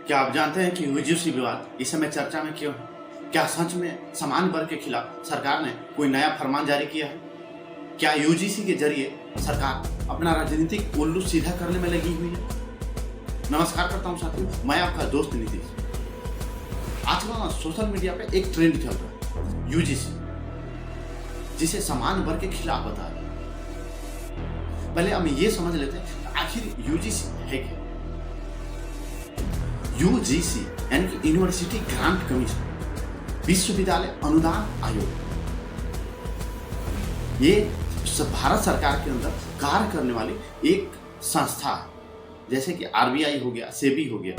क्या आप जानते हैं कि यूजीसी विवाद इस समय चर्चा में क्यों है? क्या सच में समान वर्ग के खिलाफ सरकार ने कोई नया फरमान जारी किया है? क्या यूजीसी के जरिए सरकार अपना राजनीतिक उल्लू सीधा करने में लगी हुई है? नमस्कार करता हूं साथियों, मैं आपका दोस्त नीतीश। आजकल ना सोशल मीडिया पे एक ट्रेंड चल रहा है, यूजीसी, जिसे समान वर्ग के खिलाफ बता रहे हैं। पहले हम ये समझ लेते हैं आखिर यूजीसी है क्या। यूजीसी यानी कि यूनिवर्सिटी ग्रांट कमीशन, विश्वविद्यालय अनुदान आयोग, ये भारत सरकार के अंदर कार्य करने वाली एक संस्था है। जैसे कि आरबीआई हो गया, सेबी हो गया,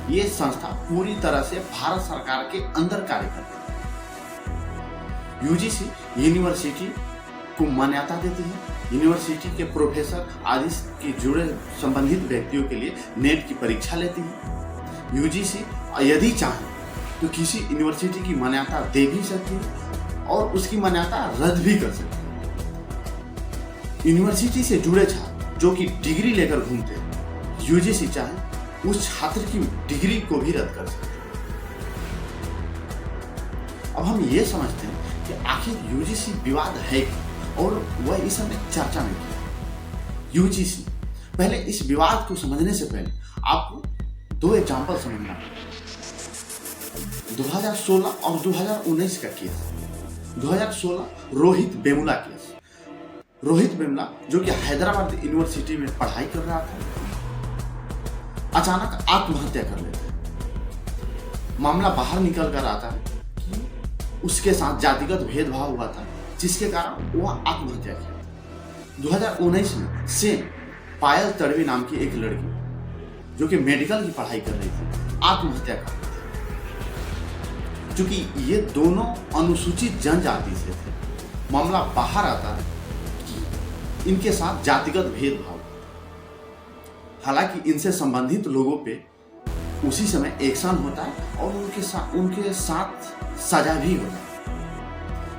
ये संस्था पूरी तरह से भारत सरकार के अंदर कार्य करती है। यूजीसी यूनिवर्सिटी को मान्यता देती है, यूनिवर्सिटी के प्रोफेसर आदि के जुड़े संबंधित व्यक्तियों के लिए नेट की परीक्षा लेती है। यूजीसी यदि चाहे तो किसी यूनिवर्सिटी की मान्यता दे भी सकती है और उसकी मान्यता रद्द भी कर सकती है। यूनिवर्सिटी से जुड़े छात्र जो कि डिग्री लेकर घूमते हैं, यूजीसी चाहे उस छात्र की डिग्री को भी रद्द कर सकते हैं। अब हम ये समझते हैं कि आखिर यूजीसी विवाद है क्या और वह इस समय चर्चा में क्या है। यूजीसी, पहले इस विवाद को समझने से पहले आपको दो एग्जाम्पल समझना है। 2016 और 2019 का केस। 2016 रोहित वेमुला केस। रोहित वेमुला जो कि हैदराबाद यूनिवर्सिटी में पढ़ाई कर रहा था, अचानक आत्महत्या कर लेता है। मामला बाहर निकल कर आता है कि उसके साथ जातिगत भेदभाव हुआ था, जिसके कारण वह आत्महत्या किया। 2019 में सेम पायल तड़वी नाम की एक लड़की जो कि मेडिकल की पढ़ाई कर रही थी, आत्महत्या कर रही थी। क्योंकि ये दोनों अनुसूचित जनजाति से थे, मामला बाहर आता है कि इनके साथ जातिगत भेदभाव। हालांकि इनसे संबंधित लोगों पे उसी समय एक्शन होता है और उनके साथ सजा भी होता है।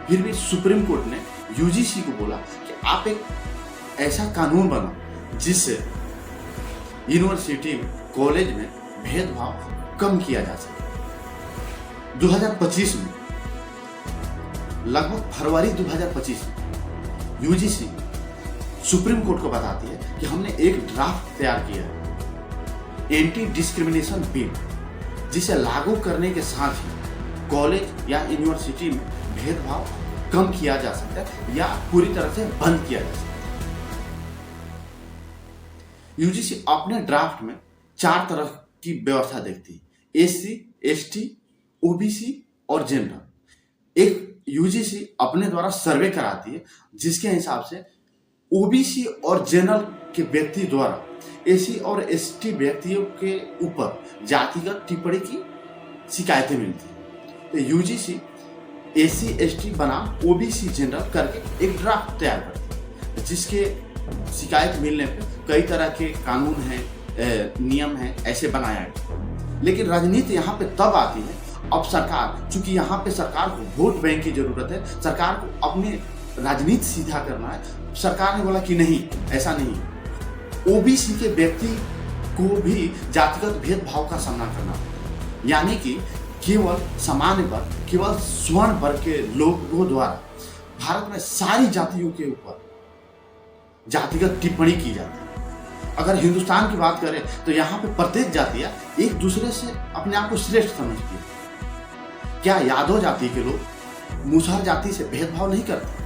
फिर भी सुप्रीम कोर्ट ने यूजीसी को बोला कि आप एक ऐसा कानून बनाओ जिससे यूनिवर्सिटी में, कॉलेज में भेदभाव कम किया जा सके। 2025 में, लगभग फरवरी 2025 में यूजीसी सुप्रीम कोर्ट को बताती है कि हमने एक ड्राफ्ट तैयार किया है, एंटी डिस्क्रिमिनेशन बिल, जिसे लागू करने के साथ ही कॉलेज या यूनिवर्सिटी में भेदभाव कम किया जा सकता है या पूरी तरह से बंद किया जा सकता है। यूजीसी अपने ड्राफ्ट में 4 तरह की व्यवस्था देखती है, एससी, एसटी, ओबीसी और जनरल। एक यूजीसी अपने द्वारा सर्वे कराती है जिसके हिसाब से ओबीसी और जनरल के व्यक्ति द्वारा एससी और एसटी व्यक्तियों के ऊपर जातिगत टिप्पणी की शिकायतें मिलती हैं। तो यूजीसी एससी, एसटी बनाम ओबीसी, जनरल करके एक ड्राफ्ट तैयार करती है, जिसके शिकायत मिलने पे कई तरह के कानून हैं, नियम हैं, ऐसे बनाया है। लेकिन राजनीति यहाँ पे तब आती है, अब सरकार, चूंकि यहाँ पे सरकार को वोट बैंक की जरूरत है, सरकार को अपनी राजनीति सीधा करना है। सरकार ने बोला कि नहीं, ऐसा नहीं, ओबीसी के व्यक्ति को भी जातिगत भेदभाव का सामना करना है। यानी कि केवल सामान्य वर्ग, केवल स्वर्ण वर्ग के लोगों द्वारा भारत में सारी जातियों के ऊपर जातिगत टिप्पणी की जाती है। अगर हिंदुस्तान की बात करें तो यहाँ पे प्रत्येक जातियाँ एक दूसरे से अपने आप को श्रेष्ठ समझती है। क्या यादव जाति के लोग मुसहर जाति से भेदभाव नहीं करते?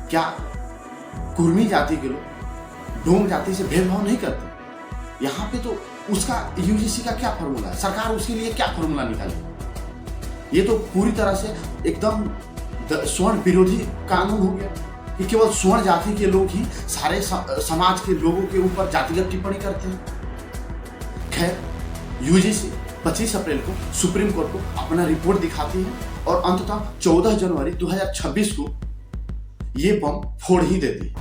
क्या कुर्मी जाति के लोग डोंग जाति से भेदभाव नहीं करते? यहाँ पे तो उसका यूजीसी का क्या फॉर्मूला है, सरकार उसके लिए क्या फॉर्मूला निकालेगी? ये तो पूरी तरह से एकदम स्वर्ण विरोधी कानून हो गया कि केवल स्वर्ण जाति के लोग ही सारे समाज के लोगों के ऊपर जातिगत टिप्पणी करते हैं। खैर, यूजीसी 25 अप्रैल को सुप्रीम कोर्ट को अपना रिपोर्ट दिखाती है और अंततः 14 जनवरी 2026 को ये बम फोड़ ही देती है।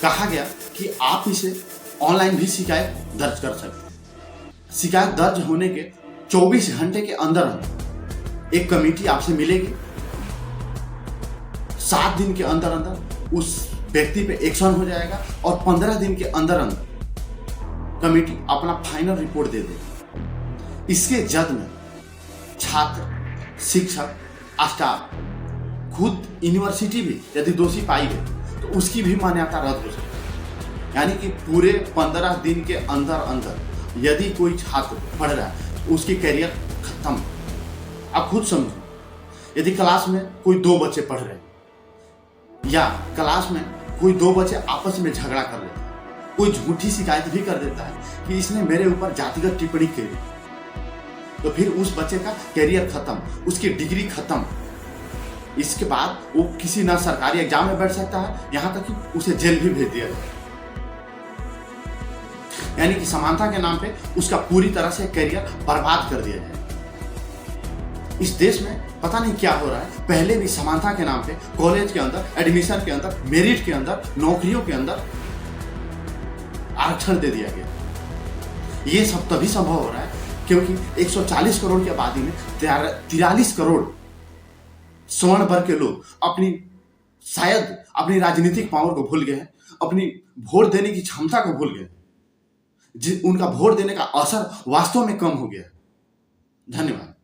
कहा गया कि आप इसे ऑनलाइन भी शिकायत दर्ज कर सकते हैं। शिकायत दर्ज होने के 24 घंटे के अंदर एक कमेटी आपसे मिलेगी। 7 दिन के अंदर अंदर उस व्यक्ति पे एक्शन हो जाएगा और 15 दिन के अंदर अंदर कमेटी अपना फाइनल रिपोर्ट दे देगी। इसके जद में छात्र, शिक्षक, स्टाफ, खुद यूनिवर्सिटी भी यदि दोषी पाई गई तो उसकी भी मान्यता रद्द हो सकती है। यानी कि पूरे 15 दिन के अंदर अंदर यदि कोई छात्र पढ़ रहा है तो उसकी कैरियर खत्म। आप खुद समझो, यदि क्लास में कोई 2 बच्चे पढ़ रहे हैं या क्लास में कोई 2 बच्चे आपस में झगड़ा कर लेते हैं, कोई झूठी शिकायत भी कर देता है कि इसने मेरे ऊपर जातिगत टिप्पणी की, तो फिर उस बच्चे का कैरियर खत्म, उसकी डिग्री खत्म। इसके बाद वो किसी ना सरकारी एग्जाम में बैठ सकता है, यहां तक कि उसे जेल भी भेज दिया जाए। यानी कि समानता के नाम पे उसका पूरी तरह से कैरियर बर्बाद कर दिया जाए। इस देश में पता नहीं क्या हो रहा है। पहले भी समानता के नाम पे कॉलेज के अंदर, एडमिशन के अंदर, मेरिट के अंदर, नौकरियों के अंदर आरक्षण दे दिया गया। ये सब तभी संभव हो रहा है क्योंकि 140 करोड़ की आबादी में 43 करोड़ स्वर्ण वर्ग के लोग शायद अपनी राजनीतिक पावर को भूल गए हैं, अपनी वोट देने की क्षमता को भूल गए। उनका वोट देने का असर वास्तव में कम हो गया। धन्यवाद।